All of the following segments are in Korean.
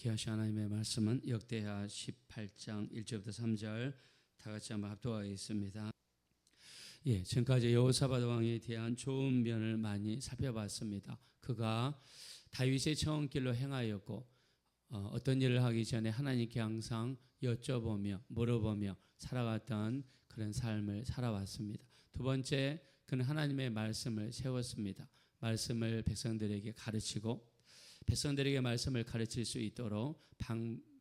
귀하신 하나님의 말씀은 역대하 18장 1절부터 3절 다 같이 한번 합독하겠습니다. 지금까지 여호사밧 왕에 대한 좋은 면을 많이 살펴봤습니다. 그가 다윗의 처음길로 행하였고 어떤 일을 하기 전에 하나님께 항상 여쭤보며 물어보며 살아갔던 그런 삶을 살아왔습니다. 두 번째, 그는 하나님의 말씀을 세웠습니다. 말씀을 백성들에게 가르치고 백성들에게 말씀을 가르칠 수 있도록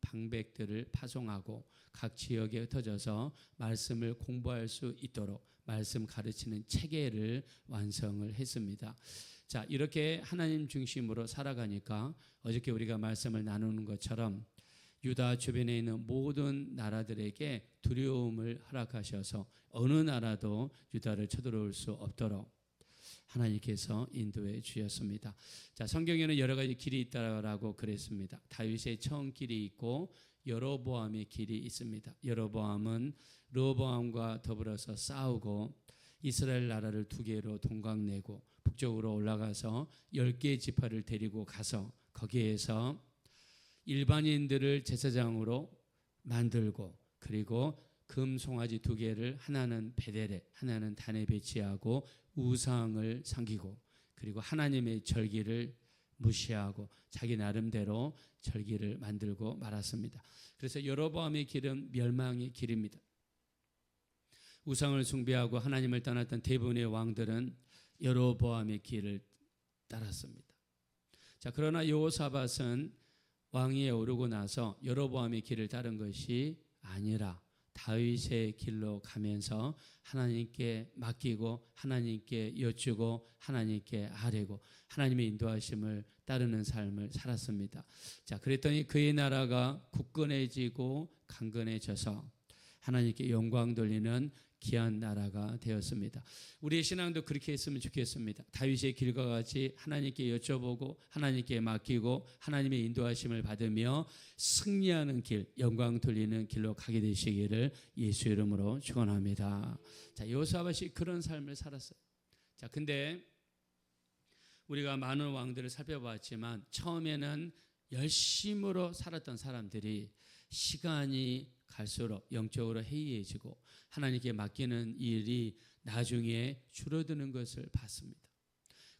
방백들을 파송하고 각 지역에 흩어져서 말씀을 공부할 수 있도록 말씀 가르치는 체계를 완성을 했습니다. 자, 이렇게 하나님 중심으로 살아가니까 어저께 우리가 말씀을 나누는 것처럼 유다 주변에 있는 모든 나라들에게 두려움을 허락하셔서 어느 나라도 유다를 쳐들어올 수 없도록 하나님께서 인도해 주셨습니다. 자, 성경에는 여러 가지 길이 있다라고 그랬습니다. 다윗의 처음 길이 있고 여로보암의 길이 있습니다. 여로보암은 르호보암과 더불어서 싸우고 이스라엘 나라를 두 개로 동강내고 북쪽으로 올라가서 10개의 지파를 데리고 가서 거기에서 일반인들을 제사장으로 만들고 그리고 금 송아지 두 개를 하나는 베델에 하나는 단에 배치하고 우상을 섬기고 그리고 하나님의 절기를 무시하고 자기 나름대로 절기를 만들고 말았습니다. 그래서 여로보암의 길은 멸망의 길입니다. 우상을 숭배하고 하나님을 떠났던 대부분의 왕들은 여로보암의 길을 따랐습니다. 자, 그러나 여호사밧은 왕위에 오르고 나서 여로보암의 길을 따른 것이 아니라 다윗의 길로 가면서 하나님께 맡기고 하나님께 여쭈고 하나님께 아뢰고 하나님의 인도하심을 따르는 삶을 살았습니다. 자, 그랬더니 그의 나라가 굳건해지고 강건해져서 하나님께 영광 돌리는 귀한 나라가 되었습니다. 우리의 신앙도 그렇게 했으면 좋겠습니다. 다윗의 길과 같이 하나님께 여쭤보고 하나님께 맡기고 하나님의 인도하심을 받으며 승리하는 길, 영광 돌리는 길로 가게 되시기를 예수 이름으로 축원합니다. 자, 여호사밧이 그런 삶을 살았어요. 자, 근데 우리가 많은 왕들을 살펴봤지만 처음에는 열심으로 살았던 사람들이 시간이 갈수록 영적으로 해이해지고 하나님께 맡기는 일이 나중에 줄어드는 것을 봤습니다.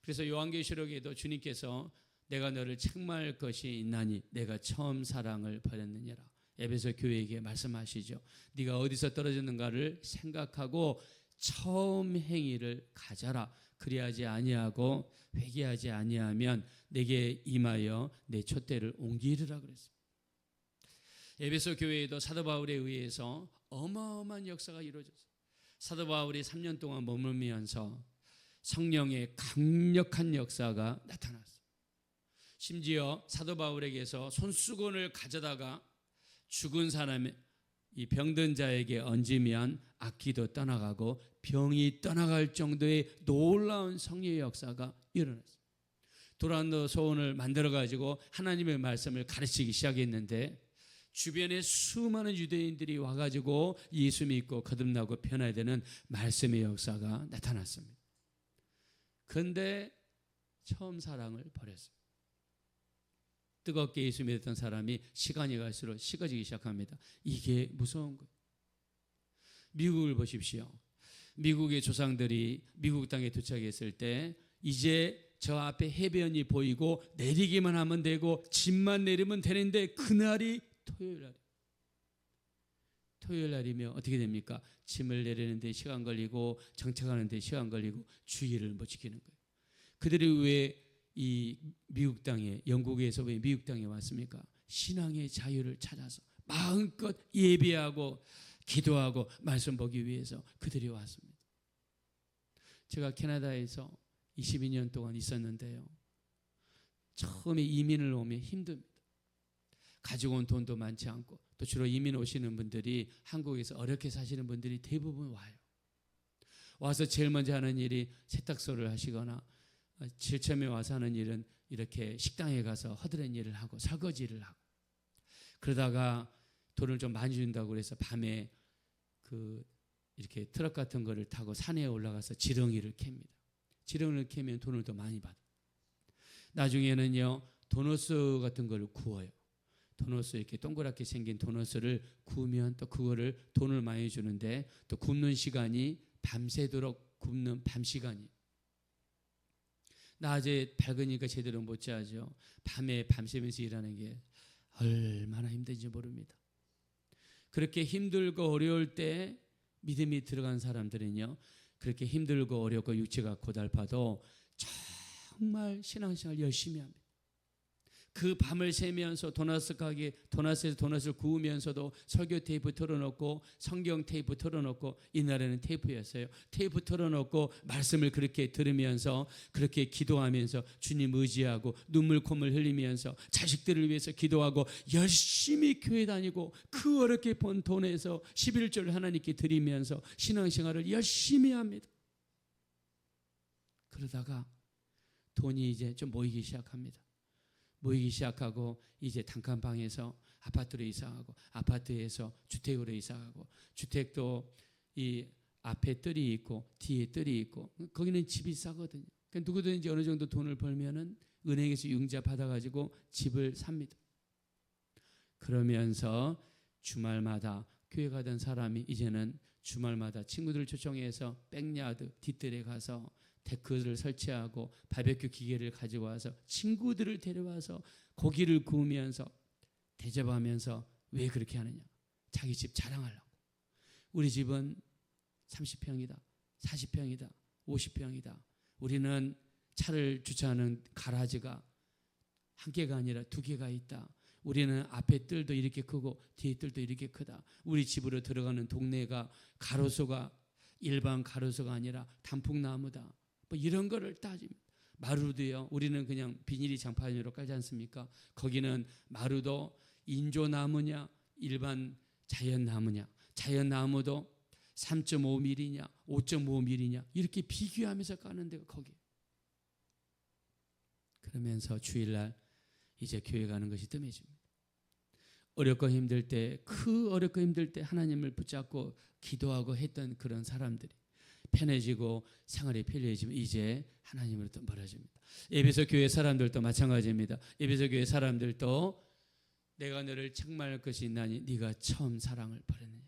그래서 요한계시록에도 주님께서 내가 너를 책망할 것이 있나니 내가 처음 사랑을 버렸느니라. 에베소 교회에게 말씀하시죠. 네가 어디서 떨어졌는가를 생각하고 처음 행위를 가져라. 그리하지 아니하고 회개하지 아니하면 내게 임하여 내 촛대를 옮기리라 그랬습니다. 에베소 교회에도 사도 바울에 의해서 어마어마한 역사가 이루어졌어요. 사도 바울이 3년 동안 머물면서 성령의 강력한 역사가 나타났어요. 심지어 사도 바울에게서 손수건을 가져다가 죽은 사람의 이 병든 자에게 얹으면 악기도 떠나가고 병이 떠나갈 정도의 놀라운 성령의 역사가 일어났어요. 도란도 소원을 만들어가지고 하나님의 말씀을 가르치기 시작했는데 주변에 수많은 유대인들이 와가지고 예수 믿고 거듭나고 변화야 되는 말씀의 역사가 나타났습니다. 그런데 처음 사랑을 버렸어요. 뜨겁게 예수 믿었던 사람이 시간이 갈수록 식어지기 시작합니다. 이게 무서운 거예요. 미국을 보십시오. 미국의 조상들이 미국 땅에 도착했을 때 이제 저 앞에 해변이 보이고 내리기만 하면 되고 짐만 내리면 되는데 그날이 토요일 날이면 어떻게 됩니까? 짐을 내리는데 시간 걸리고 정착하는데 시간 걸리고 주의를 못 지키는 거예요. 그들이 왜 이 미국 땅에 영국에서 왜 미국 땅에 왔습니까? 신앙의 자유를 찾아서 마음껏 예배하고 기도하고 말씀 보기 위해서 그들이 왔습니다. 제가 캐나다에서 22년 동안 있었는데요. 처음에 이민을 오면 힘듭니다. 가지고 온 돈도 많지 않고 또 주로 이민 오시는 분들이 한국에서 어렵게 사시는 분들이 대부분 와요. 와서 제일 먼저 하는 일이 세탁소를 하시거나 제일 처음에 와서 하는 일은 이렇게 식당에 가서 허드렛 일을 하고 설거지를 하고 그러다가 돈을 좀 많이 준다고 그래서 밤에 이렇게 트럭 같은 거를 타고 산에 올라가서 지렁이를 캡니다. 지렁이를 캐면 돈을 더 많이 받아요. 나중에는요 도너스 같은 걸 구워요. 도넛 이렇게 동그랗게 생긴 도넛을 구우면 또 그거를 돈을 많이 주는데 또 굽는 시간이 밤새도록 굽는 밤 시간이. 낮에 밝으니까 제대로 못 자죠. 밤에 밤새면서 일하는 게 얼마나 힘든지 모릅니다. 그렇게 힘들고 어려울 때 믿음이 들어간 사람들은요, 그렇게 힘들고 어렵고 육체가 고달파도 정말 신앙생활 열심히 합니다. 그 밤을 새면서 도넛에서 도넛을 구우면서도 설교 테이프 틀어놓고 성경 테이프 틀어놓고, 이날에는 테이프였어요. 테이프 틀어놓고 말씀을 그렇게 들으면서 그렇게 기도하면서 주님 의지하고 눈물 콧물 흘리면서 자식들을 위해서 기도하고 열심히 교회 다니고 그 어렵게 번 돈에서 11조를 하나님께 드리면서 신앙생활을 열심히 합니다. 그러다가 돈이 이제 좀 모이기 시작합니다. 모이기 시작하고 이제 단칸방에서 아파트로 이사하고 아파트에서 주택으로 이사하고, 주택도 이 앞에 뜰이 있고 뒤에 뜰이 있고 거기는 집이 싸거든요. 그러니까 누구든지 어느 정도 돈을 벌면은 은행에서 융자 받아가지고 집을 삽니다. 그러면서 주말마다 교회 가던 사람이 이제는 주말마다 친구들을 초청해서 백야드 뒷뜰에 가서 데크를 설치하고 바베큐 기계를 가지고 와서 친구들을 데려와서 고기를 구우면서 대접하면서, 왜 그렇게 하느냐? 자기 집 자랑하려고. 우리 집은 30평이다, 40평이다, 50평이다. 우리는 차를 주차하는 가라지가 한 개가 아니라 두 개가 있다. 우리는 앞에 뜰도 이렇게 크고 뒤에 뜰도 이렇게 크다. 우리 집으로 들어가는 동네가 가로수가 일반 가로수가 아니라 단풍나무다. 뭐 이런 거를 따집니다. 마루도요, 우리는 그냥 비닐이 장판으로 깔지 않습니까? 거기는 마루도 인조나무냐 일반 자연나무냐, 자연나무도 3.5mm냐 5.5mm냐 이렇게 비교하면서 까는 데가 거기. 그러면서 주일날 이제 교회 가는 것이 뜸해집니다. 어렵고 힘들 때, 그 어렵고 힘들 때 하나님을 붙잡고 기도하고 했던 그런 사람들이 편해지고 생활이 편리해지면 이제 하나님으로부터 멀어집니다. 에베소 교회 사람들도 마찬가지입니다. 에베소 교회 사람들도 내가 너를 책망할 것이 있나니 네가 처음 사랑을 버렸느니라.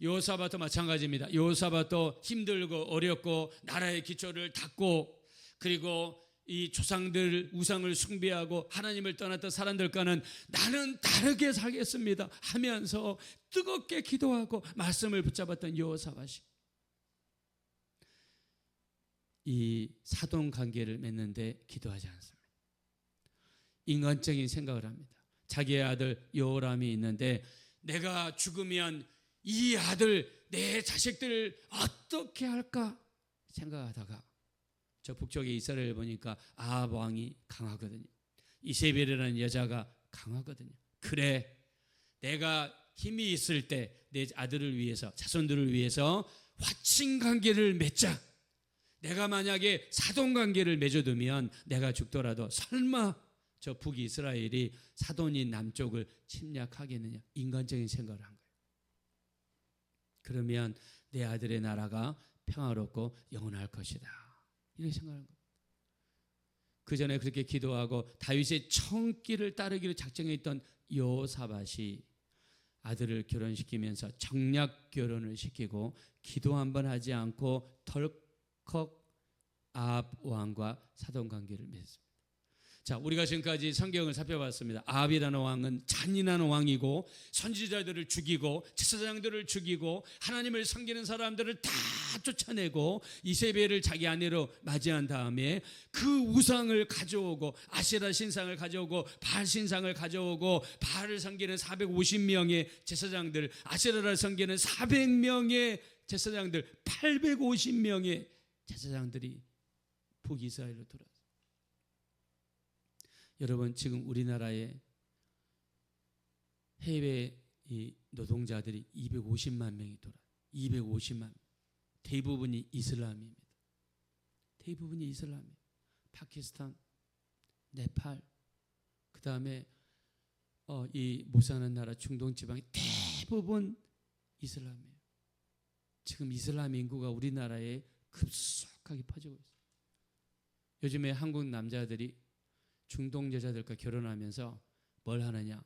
여호사밧도 마찬가지입니다. 여호사밧도 힘들고 어렵고 나라의 기초를 닦고, 그리고 이 조상들 우상을 숭배하고 하나님을 떠났던 사람들과는 나는 다르게 살겠습니다 하면서 뜨겁게 기도하고 말씀을 붙잡았던 여호사밧이 이 사돈 관계를 맺는데 기도하지 않습니다. 인간적인 생각을 합니다. 자기의 아들 여호람이 있는데 내가 죽으면 이 아들 내 자식들을 어떻게 할까 생각하다가, 저 북쪽의 이스라엘 보니까 아합 왕이 강하거든요. 이세벨이라는 여자가 강하거든요. 그래, 내가 힘이 있을 때 내 아들을 위해서, 자손들을 위해서 화친 관계를 맺자. 내가 만약에 사돈 관계를 맺어두면 내가 죽더라도 설마 저 북이스라엘이 사돈인 남쪽을 침략하겠느냐, 인간적인 생각을 한 거예요. 그러면 내 아들의 나라가 평화롭고 영원할 것이다, 이렇게 생각하는 거예요. 그 전에 그렇게 기도하고 다윗의 청길을 따르기로 작정했던 여호사밧이 아들을 결혼시키면서 정략 결혼을 시키고 기도 한 번 하지 않고 덜컥 아합 왕과 사돈 관계를 맺었습니다. 자, 우리가 지금까지 성경을 살펴봤습니다. 아합이라는 왕은 잔인한 왕이고 선지자들을 죽이고 제사장들을 죽이고 하나님을 섬기는 사람들을 다 쫓아내고 이세벨을 자기 아내로 맞이한 다음에 그 우상을 가져오고 아세라 신상을 가져오고 바알 신상을 가져오고 바알을 섬기는 450명의 제사장들, 아세라를 섬기는 400명의 제사장들, 850명의 제사장들이 북이스라엘로 돌아왔어요. 여러분, 지금 우리나라에 해외 이 노동자들이 250만 명이 돌아요. 250만. 대부분이 이슬람입니다. 대부분이 이슬람이에요. 파키스탄, 네팔, 그 다음에 이 모사하는 나라 중동 지방이 대부분 이슬람이에요. 지금 이슬람 인구가 우리나라에 급속하게 퍼지고 있어요. 요즘에 한국 남자들이 중동 여자들과 결혼하면서 뭘 하느냐?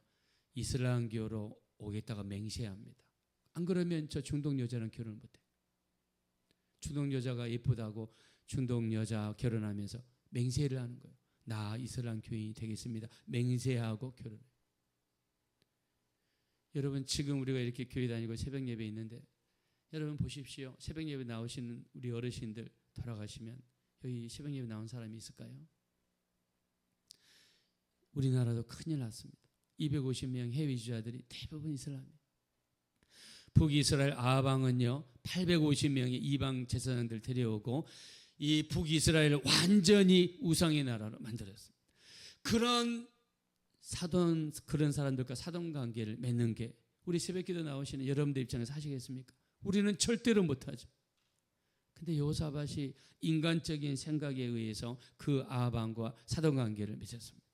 이슬람교로 오겠다가 맹세합니다. 안 그러면 저 중동 여자랑 결혼을 못해. 중동 여자가 예쁘다고 중동 여자 결혼하면서 맹세를 하는 거예요. 나 이슬람 교인이 되겠습니다. 맹세하고 결혼해요. 여러분 지금 우리가 이렇게 교회 다니고 새벽 예배 있는데 여러분 보십시오. 새벽 예배 나오시는 우리 어르신들 돌아가시면 여기 새벽 예배 나온 사람이 있을까요? 우리나라도 큰일 났습니다. 250명 해외 이주자들이 대부분 이슬람이에요. 북이스라엘 아방은요 850명의 이방 제사장들 데려오고 이 북이스라엘을 완전히 우상의 나라로 만들었습니다. 그런 사람들과 사돈 관계를 맺는 게 우리 새벽기도 나오시는 여러분들 입장에서 하시겠습니까? 우리는 절대로 못하죠. 근데 여호사밧이 인간적인 생각에 의해서 그 아방과 사돈 관계를 맺었습니다.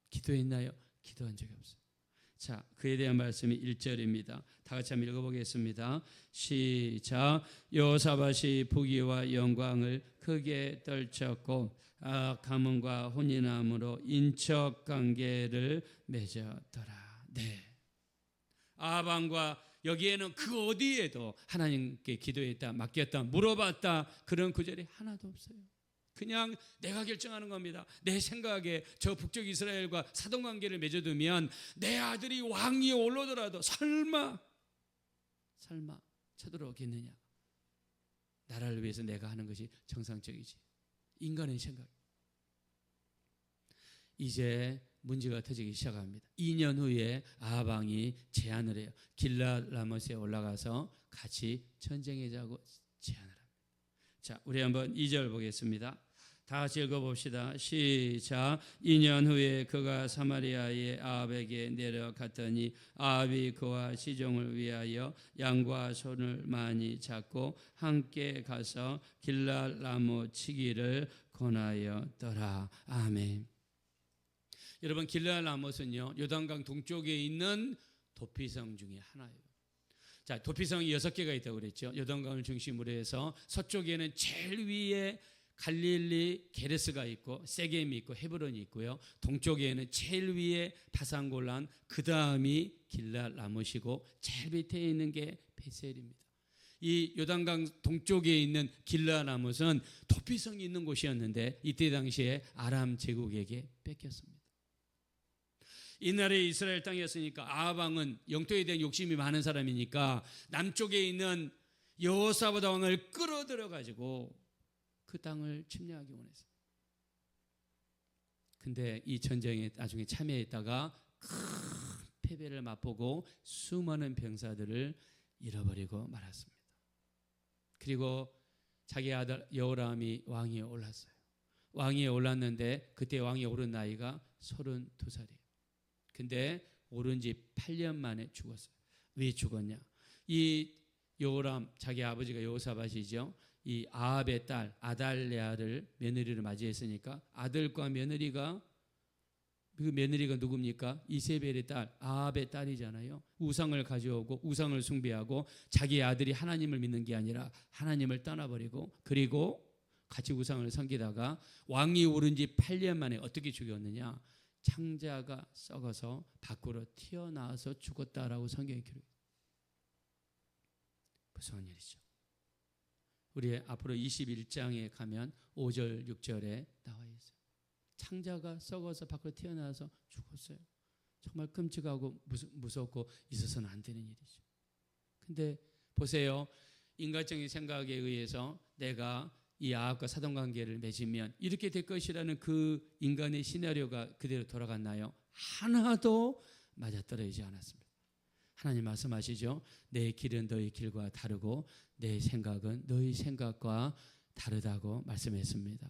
기도했나요? 기도한 적이 없어요. 자, 그에 대한 말씀이 1절입니다. 다 같이 한번 읽어보겠습니다. 시작. 여호사밧이 부귀와 영광을 크게 떨쳤고 가문과 혼인함으로 인척 관계를 맺었더라. 네. 아방과 여기에는 그 어디에도 하나님께 기도했다, 맡겼다, 물어봤다 그런 구절이 하나도 없어요. 그냥 내가 결정하는 겁니다. 내 생각에 저 북쪽 이스라엘과 사돈관계를 맺어두면 내 아들이 왕위에 올라오더라도 설마 쳐들어오겠느냐. 나라를 위해서 내가 하는 것이 정상적이지. 인간의 생각. 이제 문제가 터지기 시작합니다. 2년 후에 아방이 제안을 해요. 길랏라못에 올라가서 같이 전쟁하자고 제안을 합니다. 자, 우리 한번 2절 보겠습니다. 다 같이 읽어봅시다. 시작. 2년 후에 그가 사마리아의 아합에게 내려갔더니 아합이 그와 시종을 위하여 양과 소를 많이 잡고 함께 가서 길랏라못 치기를 권하였더라. 아멘. 여러분 길랏라못은요 요단강 동쪽에 있는 도피성 중에 하나예요. 자, 도피성이 6개가 있다고 그랬죠. 요단강을 중심으로 해서 서쪽에는 제일 위에 갈릴리 게레스가 있고 세겜이 있고 헤브론이 있고요. 동쪽에는 제일 위에 바산골란, 그 다음이 길랏라못이고 제일 밑에 있는 게 베셀입니다. 이 요단강 동쪽에 있는 길랏라못은 도피성이 있는 곳이었는데 이때 당시에 아람 제국에게 뺏겼습니다. 이날의 이스라엘 땅이었으니까 아합왕은 영토에 대한 욕심이 많은 사람이니까 남쪽에 있는 여호사밧 왕을 끌어들여 가지고 그 땅을 침략하기 원했어요. 근데 이 전쟁에 나중에 참여했다가 큰 패배를 맛보고 수많은 병사들을 잃어버리고 말았습니다. 그리고 자기 아들 여호람이 왕위에 올랐어요. 왕위에 올랐는데 그때 왕위에 오른 나이가 32살이에요. 근데 오른 지 8년 만에 죽었어요. 왜 죽었냐? 이 여호람, 자기 아버지가 여호사밧이죠. 이 아합의 딸 아달랴를 며느리를 맞이했으니까 아들과 며느리가, 그 며느리가 누굽니까? 이세벨의 딸 아합의 딸이잖아요. 우상을 가져오고 우상을 숭배하고 자기 아들이 하나님을 믿는 게 아니라 하나님을 떠나버리고 그리고 같이 우상을 섬기다가 왕이 오른 지 8년 만에 어떻게 죽였느냐? 창자가 썩어서 밖으로 튀어나와서 죽었다라고 성경에 기록해요. 무서운 일이죠. 우리 앞으로 21장에 가면 5절 6절에 나와 있어요. 창자가 썩어서 밖으로 튀어나와서 죽었어요. 정말 끔찍하고 무섭고 있어서는 안 되는 일이죠. 근데 보세요. 인간적인 생각에 의해서 내가 이 아합과 사돈관계를 맺으면 이렇게 될 것이라는 그 인간의 시나리오가 그대로 돌아갔나요? 하나도 맞아떨어지지 않았습니다. 하나님 말씀하시죠. 내 길은 너희 길과 다르고 내 생각은 너희 생각과 다르다고 말씀했습니다.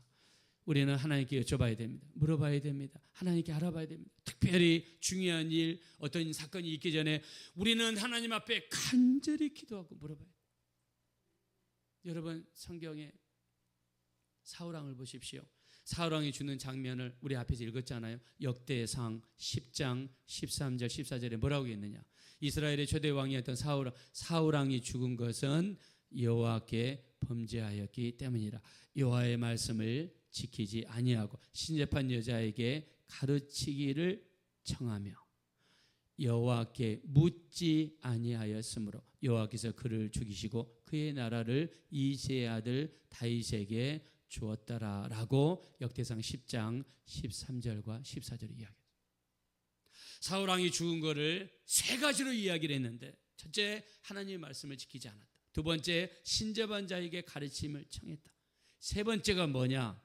우리는 하나님께 여쭤봐야 됩니다. 물어봐야 됩니다. 하나님께 알아봐야 됩니다. 특별히 중요한 일, 어떤 사건이 있기 전에 우리는 하나님 앞에 간절히 기도하고 물어봐야 돼요. 여러분 성경에 사울왕을 보십시오. 사울왕이 죽는 장면을 우리 앞에서 읽었잖아요. 역대상 10장 13절 14절에 뭐라고 했느냐? 이스라엘의 초대 왕이었던 사울왕이 죽은 것은 여호와께 범죄하였기 때문이라. 여호와의 말씀을 지키지 아니하고 신접한 여자에게 가르치기를 청하며 여호와께 묻지 아니하였으므로 여호와께서 그를 죽이시고 그의 나라를 이새의 아들 다윗에게 주었더라라고 역대상 10장 13절과 14절을 이야기합니다. 사울 왕이 죽은 것을 세 가지로 이야기를 했는데, 첫째, 하나님의 말씀을 지키지 않았다. 두 번째, 신접한 자에게 가르침을 청했다. 세 번째가 뭐냐?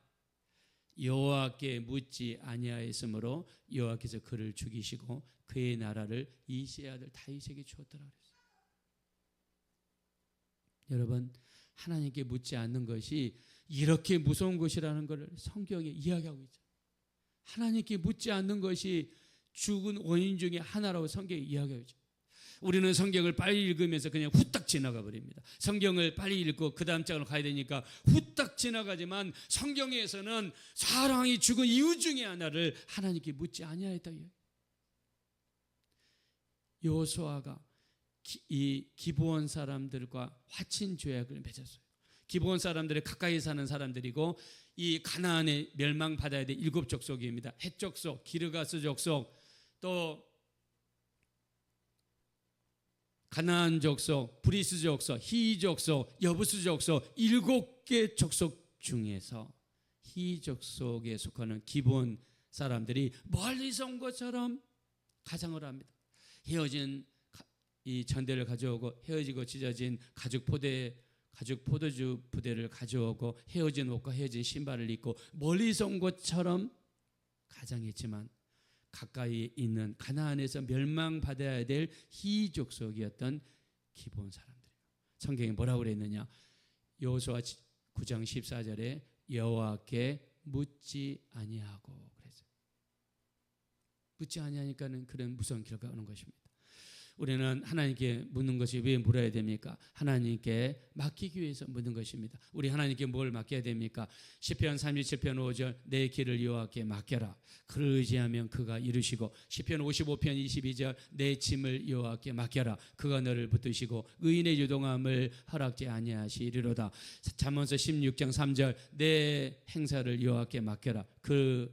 여호와께 묻지 아니하였으므로 여호와께서 그를 죽이시고 그의 나라를 이새의 아들 다윗에게 주었더라 그랬어요. 여러분, 하나님께 묻지 않는 것이 이렇게 무서운 것이라는 것을 성경에 이야기하고 있죠. 하나님께 묻지 않는 것이 죽은 원인 중에 하나라고 성경에 이야기하고 있죠. 우리는 성경을 빨리 읽으면서 그냥 후딱 지나가 버립니다. 성경을 빨리 읽고 그 다음 장으로 가야 되니까 후딱 지나가지만, 성경에서는 사랑이 죽은 이유 중에 하나를 하나님께 묻지 아니하였다. 여호수아가 이 기브온 사람들과 화친 조약을 맺었어요. 기브온 사람들이 가까이 사는 사람들이고, 이 가나안에 멸망받아야 될 7 족속입니다. 헷 족속, 기르가스 족속, 또 가나안 족속, 브리스 족속, 히 족속, 여부스 족속, 7개 족속 중에서 히 족속에 속하는 기브온 사람들이 멀리서 온 것처럼 가장을 합니다. 헤어진 이 전대를 가져오고, 헤어지고 찢어진 가죽 포도주 부대를 가져오고, 헤어진 옷과 헤어진 신발을 입고 멀리서 온 것처럼 가장했지만, 가까이 있는 가나안에서 멸망받아야 될 히 족속이었던 기브온 사람들이에요. 성경이 뭐라고 그랬느냐? 여호수아 9장 14절에 여호와께 묻지 아니하고 그랬어요. 묻지 아니하니까는 그런 무서운 결과가 오는 것입니다. 우리는 하나님께 묻는 것이 왜 물어야 됩니까? 하나님께 맡기기 위해서 묻는 것입니다. 우리 하나님께 뭘 맡겨야 됩니까? 시편 37편 5절 내 길을 여호와께 맡겨라. 그를 의지하면 그가 이루시고, 시편 55편 22절 내 짐을 여호와께 맡겨라. 그가 너를 붙드시고 의인의 유동함을 허락지 아니하시리로다. 잠언서 16장 3절 내 행사를 여호와께 맡겨라.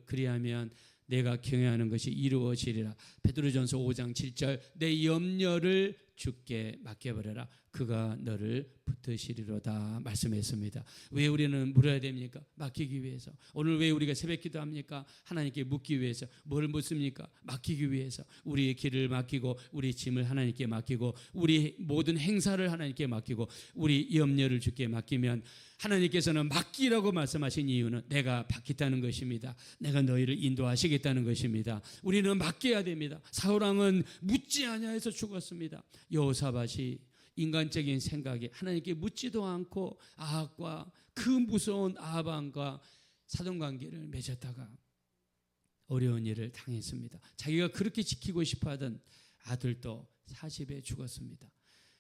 그리하면 내가 경외하는 것이 이루어지리라. 베드로전서 5장 7절 내 염려를 주께 맡겨버려라. 그가 너를 붙드시리로다 말씀했습니다. 왜 우리는 물어야 됩니까? 맡기기 위해서. 오늘 왜 우리가 새벽 기도합니까? 하나님께 묻기 위해서. 뭘 묻습니까? 맡기기 위해서. 우리의 길을 맡기고, 우리 짐을 하나님께 맡기고, 우리 모든 행사를 하나님께 맡기고, 우리 염려를 주께 맡기면, 하나님께서는 맡기라고 말씀하신 이유는 내가 받겠다는 것입니다. 내가 너희를 인도하시겠다는 것입니다. 우리는 맡겨야 됩니다. 사울왕은 묻지 아니하여서 죽었습니다. 여호사밧이 인간적인 생각에 하나님께 묻지도 않고 아합과 그 무서운 아합 왕과 사돈관계를 맺었다가 어려운 일을 당했습니다. 자기가 그렇게 지키고 싶어하던 아들도 40에 죽었습니다.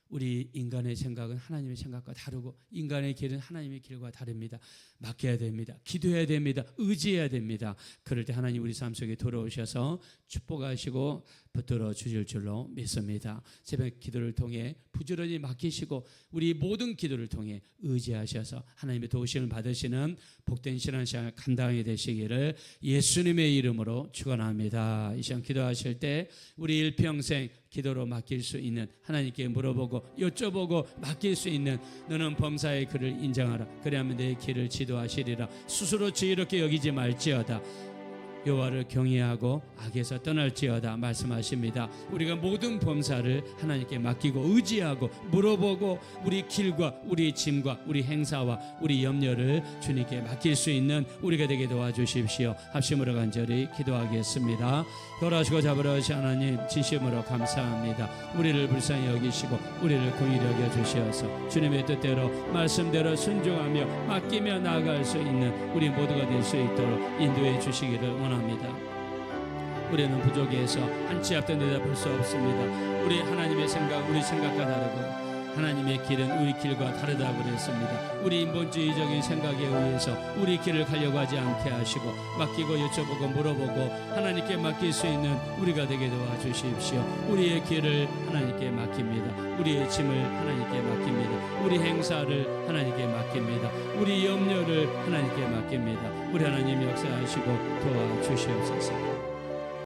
우리 인간의 생각은 하나님의 생각과 다르고, 인간의 길은 하나님의 길과 다릅니다. 맡겨야 됩니다. 기도해야 됩니다. 의지해야 됩니다. 그럴 때 하나님 우리 삶 속에 돌아오셔서 축복하시고 붙들어 주실 줄로 믿습니다. 새벽 기도를 통해 부지런히 맡기시고, 우리 모든 기도를 통해 의지하셔서 하나님의 도우심을 받으시는 복된 신앙생활 감당이 되시기를 예수님의 이름으로 축원합니다. 이 시간 기도하실 때 우리 일평생 기도로 맡길 수 있는, 하나님께 물어보고 여쭤보고 맡길 수 있는, 너는 범사의 그를 인정하라. 그리하면 내 길을 지도하시리라. 스스로 지혜롭게 여기지 말지어다. 여호와를 경외하고 악에서 떠날지어다 말씀하십니다. 우리가 모든 범사를 하나님께 맡기고 의지하고 물어보고, 우리 길과 우리 짐과 우리 행사와 우리 염려를 주님께 맡길 수 있는 우리가 되게 도와주십시오. 합심으로 간절히 기도하겠습니다. 돌아오시고 잡으러오신 하나님, 진심으로 감사합니다. 우리를 불쌍히 여기시고 우리를 긍휼히 여겨 주시어서 주님의 뜻대로 말씀대로 순종하며 맡기며 나아갈 수 있는 우리 모두가 될 수 있도록 인도해 주시기를 원합니다. 우리는 부족해서 한치 앞도 내다볼 수 없습니다. 우리 하나님의 생각, 우리 생각과 다르고, 하나님의 길은 우리 길과 다르다고 그랬습니다. 우리 인본주의적인 생각에 의해서 우리 길을 가려고 하지 않게 하시고, 맡기고 여쭤보고 물어보고 하나님께 맡길 수 있는 우리가 되게 도와주십시오. 우리의 길을 하나님께 맡깁니다. 우리의 짐을 하나님께 맡깁니다. 우리 행사를 하나님께 맡깁니다. 우리 염려를 하나님께 맡깁니다. 우리 하나님 역사하시고 도와주시옵소서.